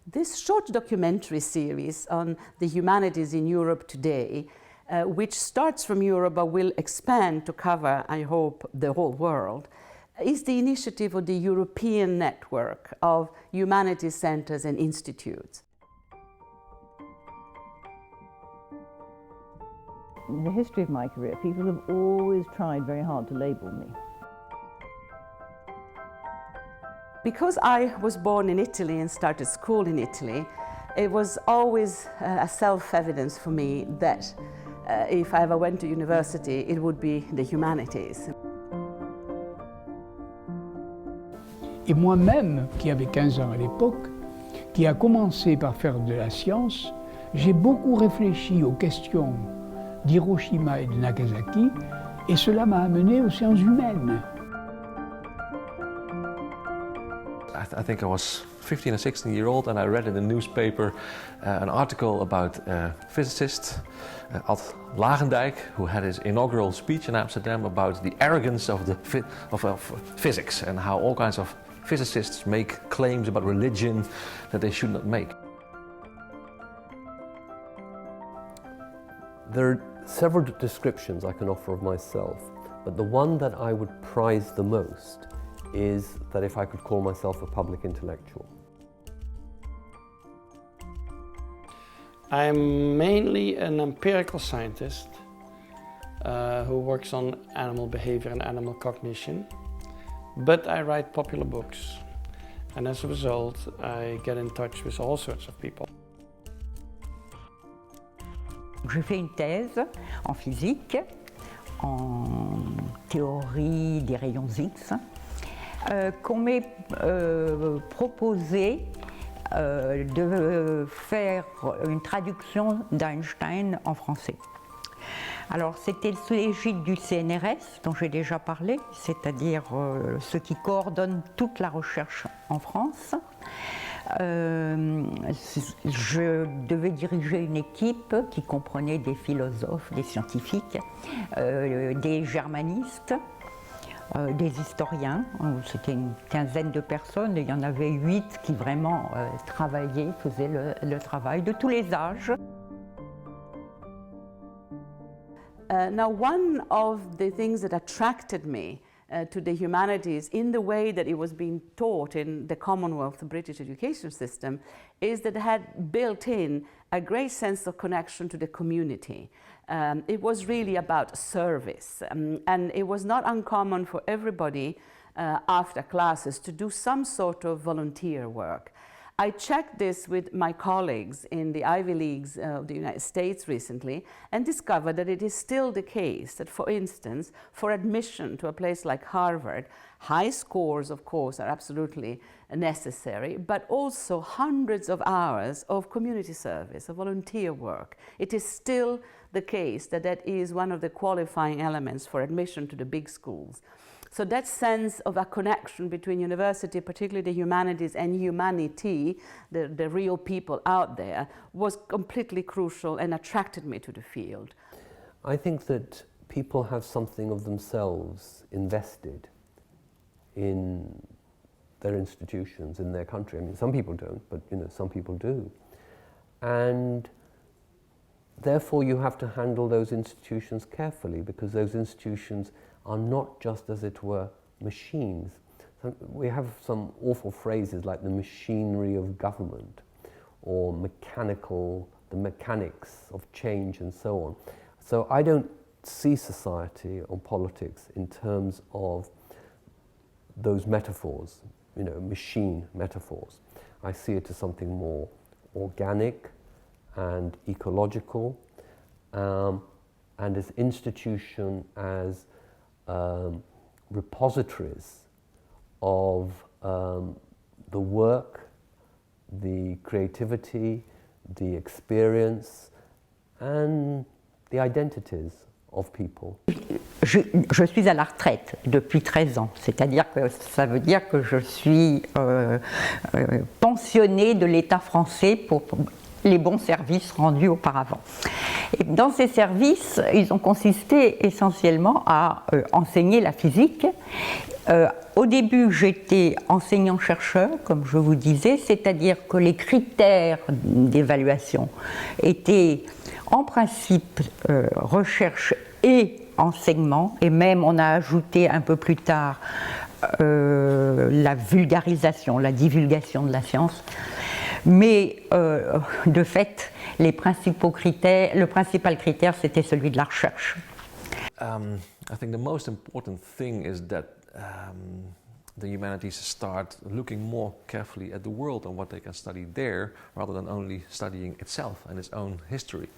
this short documentary series on the humanities in Europe today, which starts from Europe but will expand to cover, I hope, the whole world, is the initiative of the European network of humanities centers and institutes. In the history of my career, people have always tried very hard to label me. Because I was born in Italy and started school in Italy, it was always a self-evidence for me that if I ever went to university, it would be the humanities. Et moi-même, qui avait 15 ans à l'époque, qui a commencé par faire de la science, j'ai beaucoup réfléchi aux questions d'Hiroshima et de Nagasaki, et cela m'a amené aux sciences humaines. I think I was 15 or 16-year-old and I read in the newspaper an article about a physicist, Ad Lagendijk, who had his inaugural speech in Amsterdam about the arrogance of physics and how all kinds of physicists make claims about religion that they should not make. There are several descriptions I can offer of myself, but the one that I would prize the most is that if I could call myself a public intellectual. I'm mainly an empirical scientist who works on animal behavior and animal cognition, but I write popular books, and as a result I get in touch with all sorts of people. J'ai fait une thèse en physique, en théorie des rayons X, qu'on m'ait proposé de faire une traduction d'Einstein en français. Alors c'était sous l'égide du CNRS dont j'ai déjà parlé, c'est-à-dire ceux qui coordonnent toute la recherche en France. Je devais diriger une équipe qui comprenait des philosophes, des scientifiques, des germanistes, des historiens. C'était une quinzaine de personnes et il y en avait 8 qui vraiment travaillaient, faisaient le travail de tous les âges. Now, one of the things that attracted me to the humanities in the way that it was being taught in the Commonwealth British education system is that it had built in a great sense of connection to the community. It was really about service, and it was not uncommon for everybody after classes to do some sort of volunteer work. I checked this with my colleagues in the Ivy Leagues of the United States recently and discovered that it is still the case that, for instance, for admission to a place like Harvard, high scores, of course, are absolutely necessary, but also hundreds of hours of community service, of volunteer work. It is still the case that that is one of the qualifying elements for admission to the big schools. So that sense of a connection between university, particularly the humanities, and humanity, the real people out there, was completely crucial and attracted me to the field. I think that people have something of themselves invested in their institutions, in their country. I mean, some people don't, but some people do. And therefore you have to handle those institutions carefully, because those institutions are not just, as it were, machines. So we have some awful phrases like the machinery of government, or the mechanics of change, and so on. So I don't see society or politics in terms of those metaphors, machine metaphors. I see it as something more organic and ecological, and as institution, as repositories of the work, the creativity, the experience, and the identities of people. Je suis à la retraite depuis 13 ans, c'est-à-dire que ça veut dire que je suis pensionnée de l'État français pour les bons services rendus auparavant. Et dans ces services, ils ont consisté essentiellement à enseigner la physique. Au début, j'étais enseignant-chercheur, comme je vous disais, c'est-à-dire que les critères d'évaluation étaient en principe recherche et enseignement, et même on a ajouté un peu plus tard la vulgarisation, la divulgation de la science. Mais de fait, le principal critère, c'était celui de la recherche. I think the most important thing is that the humanities start looking more carefully at the world and what they can study there, rather than only studying itself and its own history.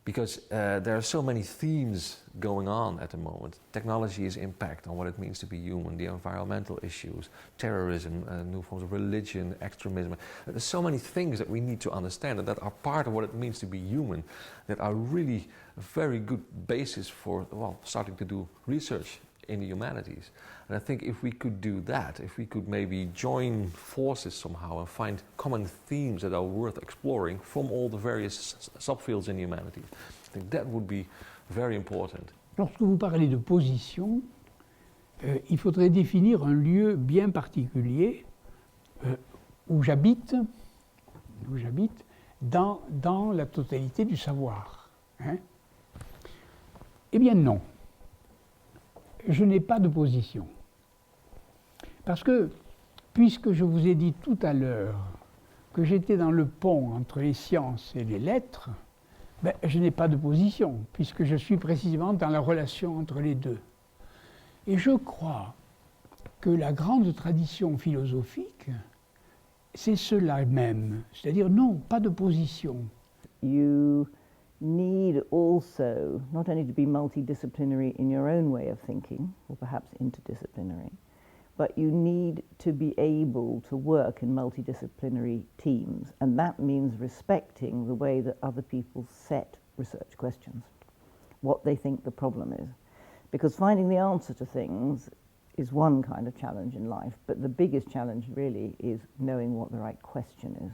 Because there are so many themes going on at the moment. Technology's impact on what it means to be human, the environmental issues, terrorism, new forms of religion, extremism. There's so many things that we need to understand and that are part of what it means to be human, that are really a very good basis for, well, starting to do research in the humanities. And I think if we could do that, if we could maybe join forces somehow and find common themes that are worth exploring from all the various subfields in the humanities, I think that would be very important. Lorsque vous parlez de position, il faudrait définir un lieu bien particulier où j'habite dans la totalité du savoir. Hein? Eh bien non. Je n'ai pas de position. Parce que, puisque je vous ai dit tout à l'heure que j'étais dans le pont entre les sciences et les lettres, ben, je n'ai pas de position, puisque je suis précisément dans la relation entre les deux. Et je crois que la grande tradition philosophique, c'est cela même, c'est-à-dire non, pas de position. You need also not only to be multidisciplinary in your own way of thinking, or perhaps interdisciplinary, but you need to be able to work in multidisciplinary teams, and that means respecting the way that other people set research questions, what they think the problem is. Because finding the answer to things is one kind of challenge in life, but the biggest challenge really is knowing what the right question is.